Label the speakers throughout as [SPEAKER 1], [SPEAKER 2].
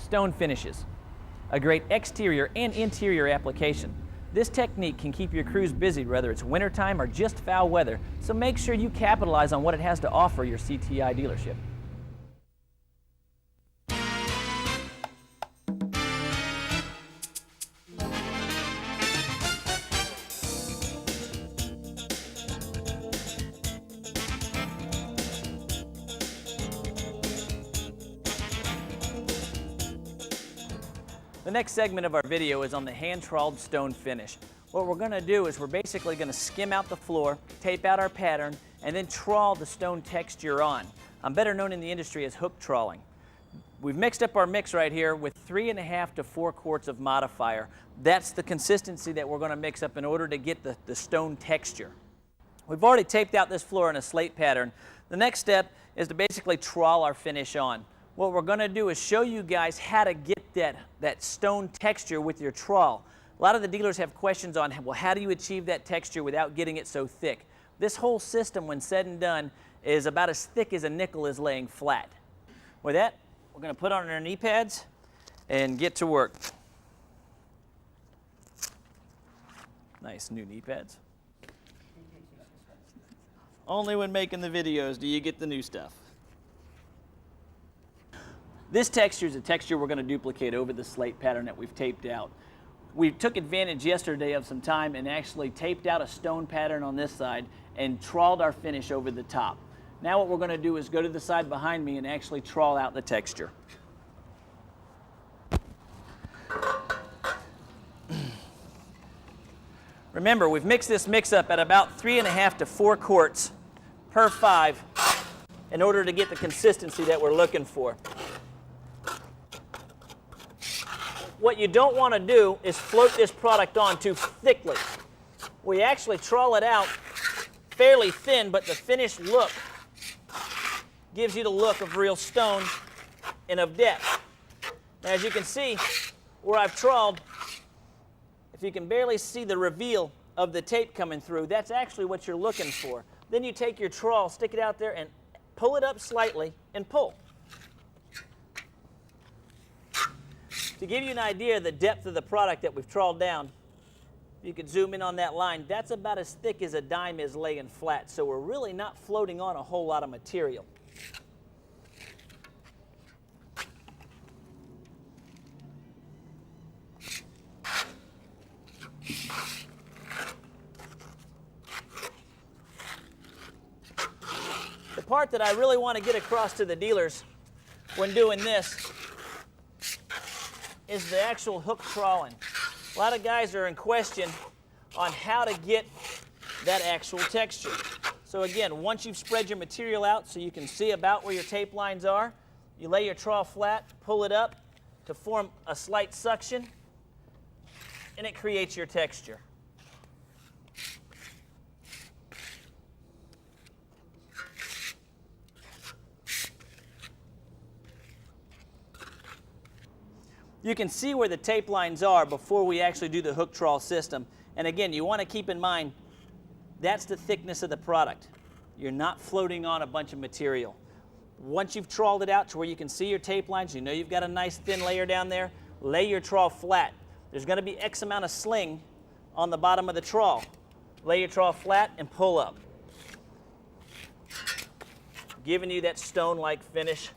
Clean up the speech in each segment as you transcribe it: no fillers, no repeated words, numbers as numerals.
[SPEAKER 1] Stone finishes, a great exterior and interior application. This technique can keep your crews busy whether it's wintertime or just foul weather, so make sure you capitalize on what it has to offer your CTI dealership. The next segment of our video is on the hand-trawled stone finish. What we're going to do is we're basically going to skim out the floor, tape out our pattern, and then trawl the stone texture on. I'm better known in the industry as hook trawling. We've mixed up our mix right here with 3.5 to 4 quarts of modifier. That's the consistency that we're going to mix up in order to get the stone texture. We've already taped out this floor in a slate pattern. The next step is to basically trawl our finish on. What we're going to do is show you guys how to get that stone texture with your trawl. A lot of the dealers have questions on, well, how do you achieve that texture without getting it so thick? This whole system, when said and done, is about as thick as a nickel is laying flat. With that, we're going to put on our knee pads and get to work. Nice new knee pads. Only when making the videos do you get the new stuff. This texture is a texture we're going to duplicate over the slate pattern that we've taped out. We took advantage yesterday of some time and actually taped out a stone pattern on this side and trawled our finish over the top. Now what we're going to do is go to the side behind me and actually trawl out the texture. Remember, we've mixed this mix up at about 3.5 to 4 quarts per 5 in order to get the consistency that we're looking for. What you don't want to do is float this product on too thickly. We actually trawl it out fairly thin, but the finished look gives you the look of real stone and of depth. Now, as you can see, where I've trawled, if you can barely see the reveal of the tape coming through, that's actually what you're looking for. Then you take your trawl, stick it out there, and pull it up slightly and pull. To give you an idea of the depth of the product that we've trawled down, if you could zoom in on that line, that's about as thick as a dime is laying flat, so we're really not floating on a whole lot of material. The part that I really want to get across to the dealers when doing this is the actual hook trawling. A lot of guys are in question on how to get that actual texture. So again, once you've spread your material out so you can see about where your tape lines are, you lay your trawl flat, pull it up to form a slight suction, and it creates your texture. You can see where the tape lines are before we actually do the hook trawl system. And again, you want to keep in mind, that's the thickness of the product. You're not floating on a bunch of material. Once you've trawled it out to where you can see your tape lines, you know you've got a nice thin layer down there, lay your trawl flat. There's going to be X amount of sling on the bottom of the trawl. Lay your trawl flat and pull up. Giving you that stone-like finish.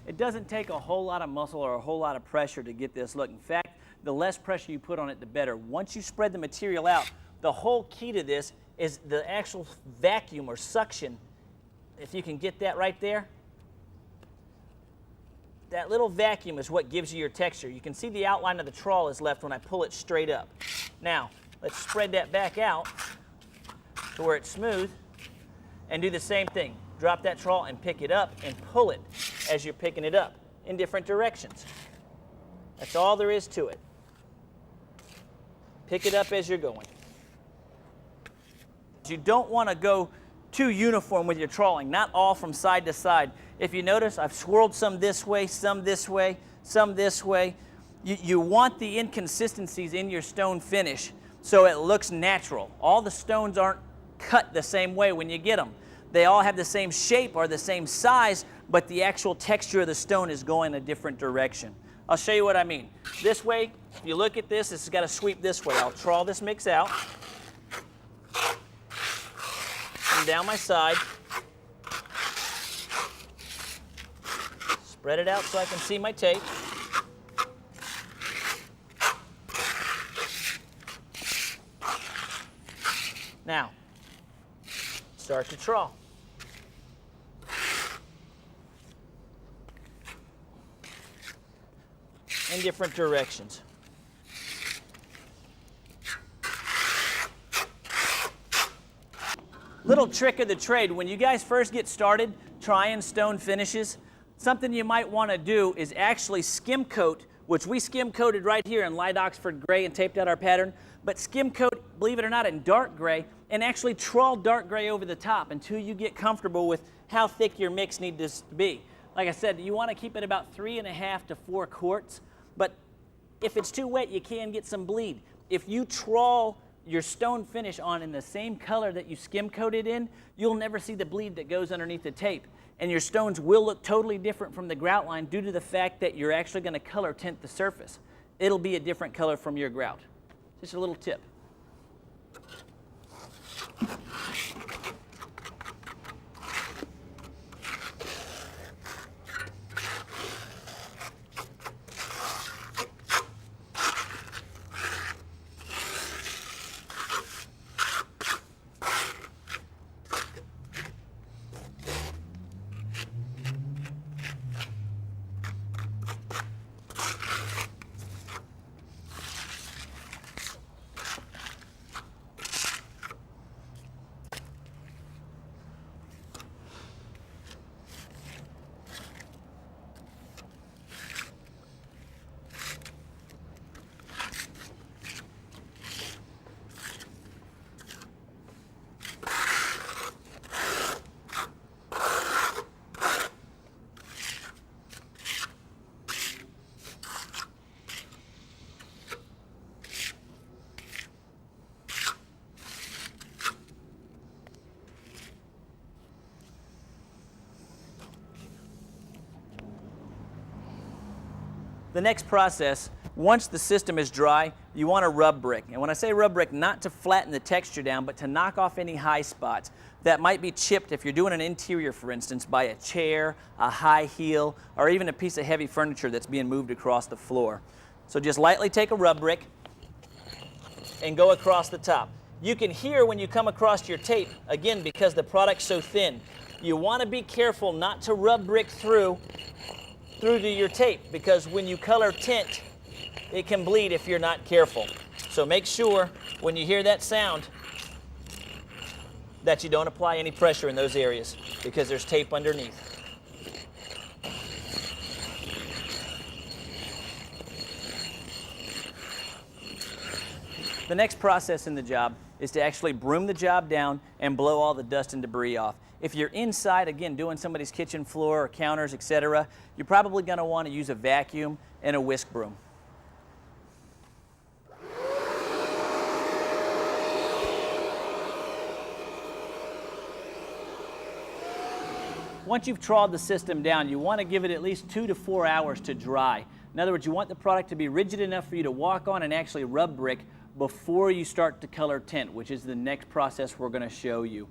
[SPEAKER 1] It doesn't take a whole lot of muscle or a whole lot of pressure to get this look. In fact, the less pressure you put on it, the better. Once you spread the material out, the whole key to this is the actual vacuum or suction. If you can get that right there, that little vacuum is what gives you your texture. You can see the outline of the trawl is left when I pull it straight up. Now, let's spread that back out to where it's smooth and do the same thing. Drop that trawl and pick it up and pull it as you're picking it up in different directions. That's all there is to it. Pick it up as you're going. You don't want to go too uniform with your trawling, not all from side to side. If you notice, I've swirled some this way, some this way, some this way. You want the inconsistencies in your stone finish so it looks natural. All the stones aren't cut the same way when you get them. They all have the same shape or the same size, but the actual texture of the stone is going a different direction. I'll show you what I mean. This way, if you look at this, this has got to sweep this way. I'll trawl this mix out. And down my side. Spread it out so I can see my tape. Now, start to trawl. In different directions. Little trick of the trade, when you guys first get started trying stone finishes, something you might want to do is actually skim coat, which we skim coated right here in light Oxford gray and taped out our pattern, but skim coat, believe it or not, in dark gray, and actually trawl dark gray over the top until you get comfortable with how thick your mix needs to be. Like I said, you want to keep it about 3.5 to 4 quarts, but if it's too wet, you can get some bleed. If you trawl your stone finish on in the same color that you skim coated in, you'll never see the bleed that goes underneath the tape. And your stones will look totally different from the grout line due to the fact that you're actually going to color tint the surface. It'll be a different color from your grout. Just a little tip. The next process, once the system is dry, you want to rub brick. And when I say rub brick, not to flatten the texture down, but to knock off any high spots that might be chipped if you're doing an interior, for instance, by a chair, a high heel, or even a piece of heavy furniture that's being moved across the floor. So just lightly take a rub brick and go across the top. You can hear when you come across your tape, again, because the product's so thin. You want to be careful not to rub brick through to your tape, because when you color tint, it can bleed if you're not careful. So make sure when you hear that sound that you don't apply any pressure in those areas, because there's tape underneath. The next process in the job is to actually broom the job down and blow all the dust and debris off. If you're inside, again, doing somebody's kitchen floor or counters, etc., you're probably going to want to use a vacuum and a whisk broom. Once you've trawled the system down, you want to give it at least 2 to 4 hours to dry. In other words, you want the product to be rigid enough for you to walk on and actually rub brick before you start to color tint, which is the next process we're going to show you.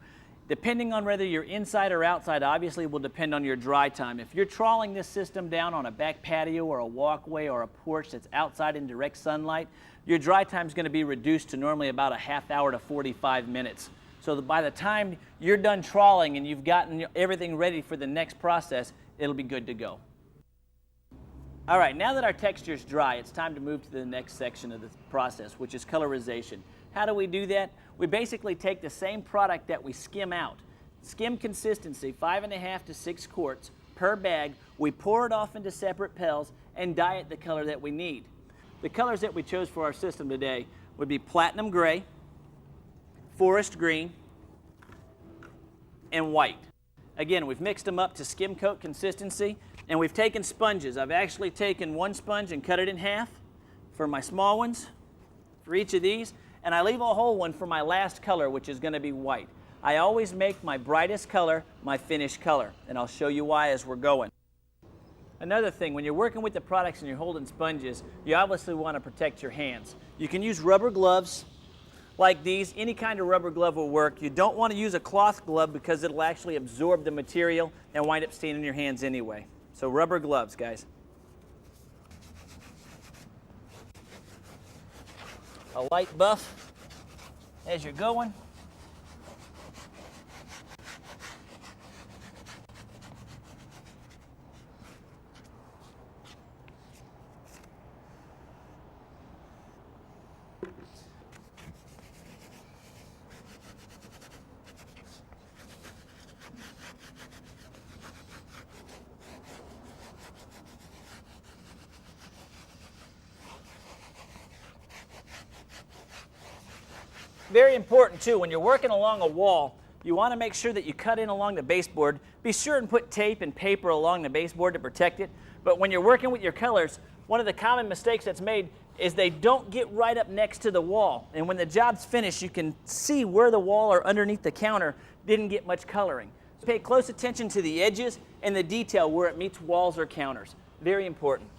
[SPEAKER 1] Depending on whether you're inside or outside, obviously will depend on your dry time. If you're trawling this system down on a back patio or a walkway or a porch that's outside in direct sunlight, your dry time is going to be reduced to normally about a half hour to 45 minutes. So that by the time you're done trawling and you've gotten everything ready for the next process, it'll be good to go. All right, now that our texture is dry, it's time to move to the next section of the process, which is colorization. How do we do that? We basically take the same product that we skim out. Skim consistency, 5.5 to 6 quarts per bag. We pour it off into separate pails and dye it the color that we need. The colors that we chose for our system today would be platinum gray, forest green, and white. Again, we've mixed them up to skim coat consistency, and we've taken sponges. I've actually taken one sponge and cut it in half for my small ones, for each of these, and I leave a whole one for my last color, which is going to be white. I always make my brightest color my finish color, and I'll show you why as we're going. Another thing, when you're working with the products and you're holding sponges, you obviously want to protect your hands. You can use rubber gloves like these. Any kind of rubber glove will work. You don't want to use a cloth glove because it'll actually absorb the material and wind up staining your hands anyway. So rubber gloves, guys. A light buff as you're going. Very important too, when you're working along a wall, you want to make sure that you cut in along the baseboard. Be sure and put tape and paper along the baseboard to protect it. But when you're working with your colors, one of the common mistakes that's made is they don't get right up next to the wall. And when the job's finished, you can see where the wall or underneath the counter didn't get much coloring. So pay close attention to the edges and the detail where it meets walls or counters. Very important.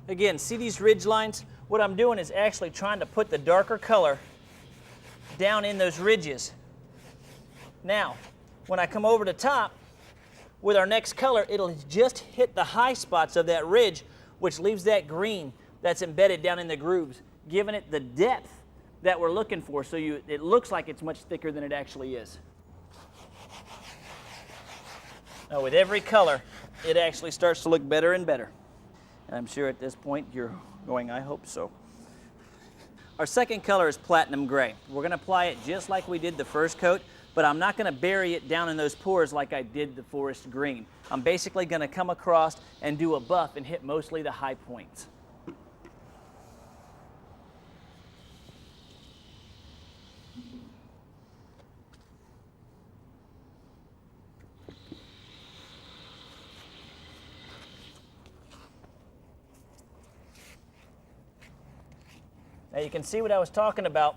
[SPEAKER 1] Again, see these ridge lines? What I'm doing is actually trying to put the darker color down in those ridges. Now, when I come over the top with our next color, it'll just hit the high spots of that ridge, which leaves that green that's embedded down in the grooves, giving it the depth that we're looking for, so it looks like it's much thicker than it actually is. Now, with every color, it actually starts to look better and better. And I'm sure at this point you're going, I hope so. Our second color is platinum gray. We're going to apply it just like we did the first coat, but I'm not going to bury it down in those pores like I did the forest green. I'm basically going to come across and do a buff and hit mostly the high points. Now you can see what I was talking about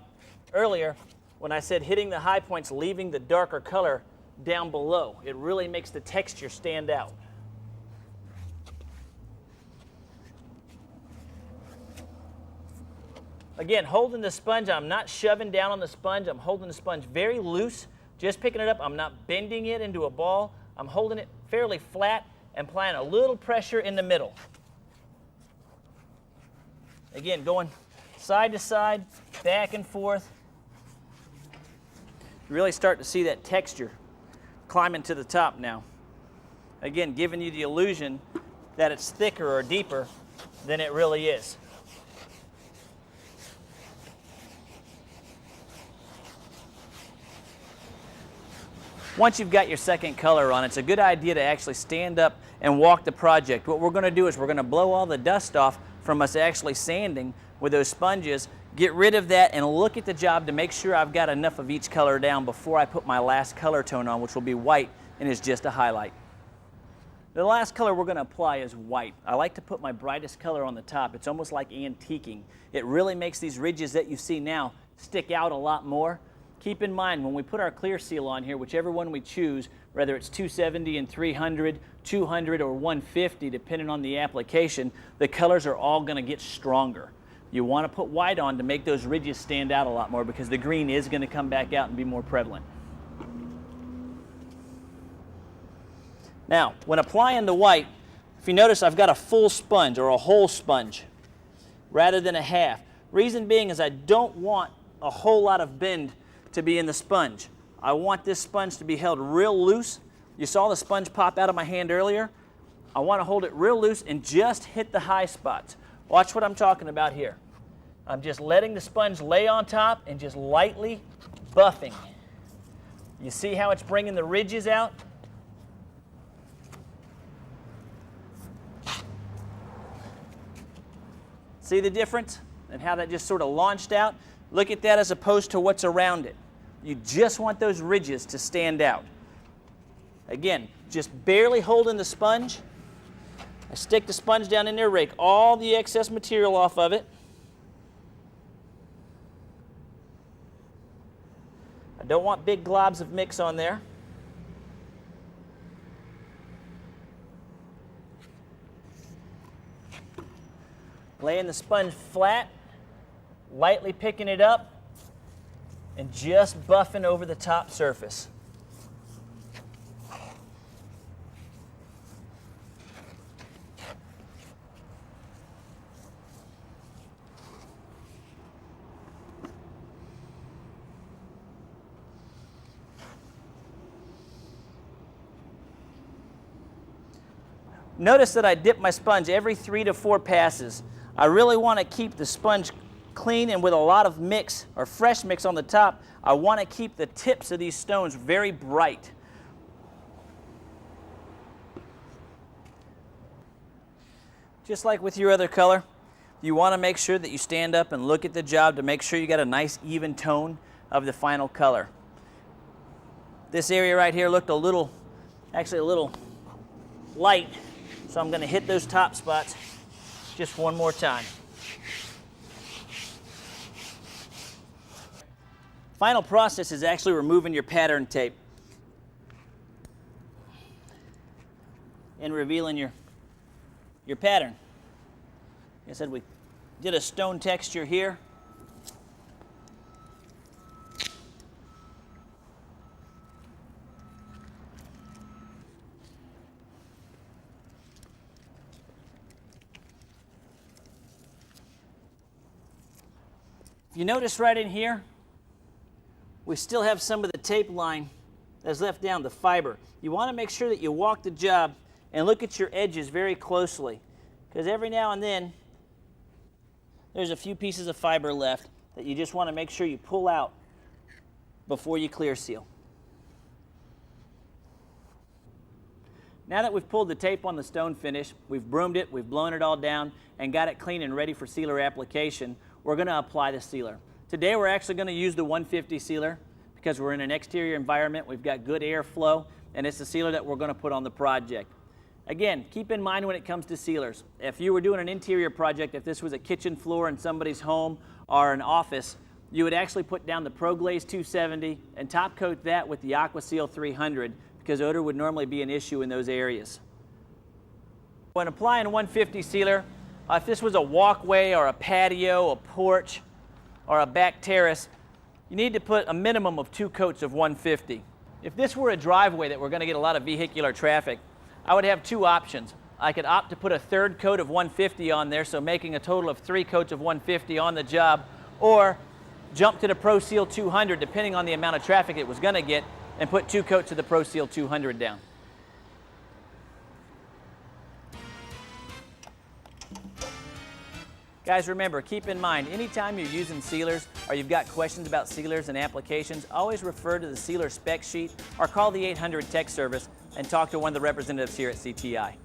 [SPEAKER 1] earlier when I said hitting the high points, leaving the darker color down below. It really makes the texture stand out. Again, holding the sponge, I'm not shoving down on the sponge. I'm holding the sponge very loose, just picking it up. I'm not bending it into a ball. I'm holding it fairly flat and applying a little pressure in the middle. Again, going side to side, back and forth. You really start to see that texture climbing to the top now. Again, giving you the illusion that it's thicker or deeper than it really is. Once you've got your second color on, it's a good idea to actually stand up and walk the project. What we're going to do is we're going to blow all the dust off from us actually sanding with those sponges, get rid of that, and look at the job to make sure I've got enough of each color down before I put my last color tone on, which will be white and is just a highlight. The last color we're going to apply is white. I like to put my brightest color on the top. It's almost like antiquing. It really makes these ridges that you see now stick out a lot more. Keep in mind, when we put our clear seal on here, whichever one we choose, whether it's 270 and 300, 200 or 150, depending on the application, the colors are all going to get stronger. You want to put white on to make those ridges stand out a lot more because the green is going to come back out and be more prevalent. Now, when applying the white, if you notice I've got a full sponge or a whole sponge rather than a half. Reason being is I don't want a whole lot of bend to be in the sponge. I want this sponge to be held real loose. You saw the sponge pop out of my hand earlier. I want to hold it real loose and just hit the high spots. Watch what I'm talking about here. I'm just letting the sponge lay on top and just lightly buffing. You see how it's bringing the ridges out? See the difference and how that just sort of launched out? Look at that as opposed to what's around it. You just want those ridges to stand out. Again, just barely holding the sponge I stick the sponge down in there, rake all the excess material off of it. I don't want big globs of mix on there. Laying the sponge flat, lightly picking it up, and just buffing over the top surface. Notice that I dip my sponge every 3 to 4 passes. I really want to keep the sponge clean and with a lot of mix or fresh mix on the top. I want to keep the tips of these stones very bright. Just like with your other color, you want to make sure that you stand up and look at the job to make sure you got a nice even tone of the final color. This area right here looked actually a little light, so I'm going to hit those top spots just one more time. Final process is actually removing your pattern tape and revealing your pattern. Like I said, we did a stone texture here. If you notice right in here, we still have some of the tape line that's left down, the fiber. You want to make sure that you walk the job and look at your edges very closely, because every now and then there's a few pieces of fiber left that you just want to make sure you pull out before you clear seal. Now that we've pulled the tape on the stone finish, we've broomed it, we've blown it all down, and got it clean and ready for sealer application, we're going to apply the sealer. Today we're actually going to use the 150 sealer because we're in an exterior environment, we've got good airflow, and it's the sealer that we're going to put on the project. Again, keep in mind when it comes to sealers, if you were doing an interior project, if this was a kitchen floor in somebody's home or an office, you would actually put down the ProGlaze 270 and top coat that with the AquaSeal 300 because odor would normally be an issue in those areas. When applying 150 sealer, if this was a walkway or a patio, a porch, or a back terrace, you need to put a minimum of 2 coats of 150. If this were a driveway that we're going to get a lot of vehicular traffic, I would have 2 options. I could opt to put a 3rd coat of 150 on there, so making a total of 3 coats of 150 on the job, or jump to the ProSeal 200 depending on the amount of traffic it was going to get and put 2 coats of the ProSeal 200 down. Guys, remember, keep in mind, anytime you're using sealers or you've got questions about sealers and applications, always refer to the sealer spec sheet or call the 800 tech service and talk to one of the representatives here at CTI.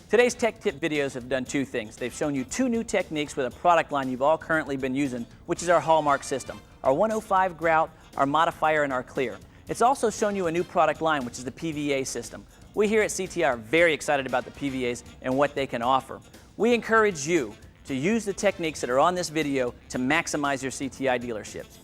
[SPEAKER 1] Today's Tech Tip videos have done 2 things. They've shown you 2 new techniques with a product line you've all currently been using, which is our Hallmark system, our 105 grout, our modifier, and our clear. It's also shown you a new product line, which is the PVA system. We here at CTI are very excited about the PVAs and what they can offer. We encourage you to use the techniques that are on this video to maximize your CTI dealerships.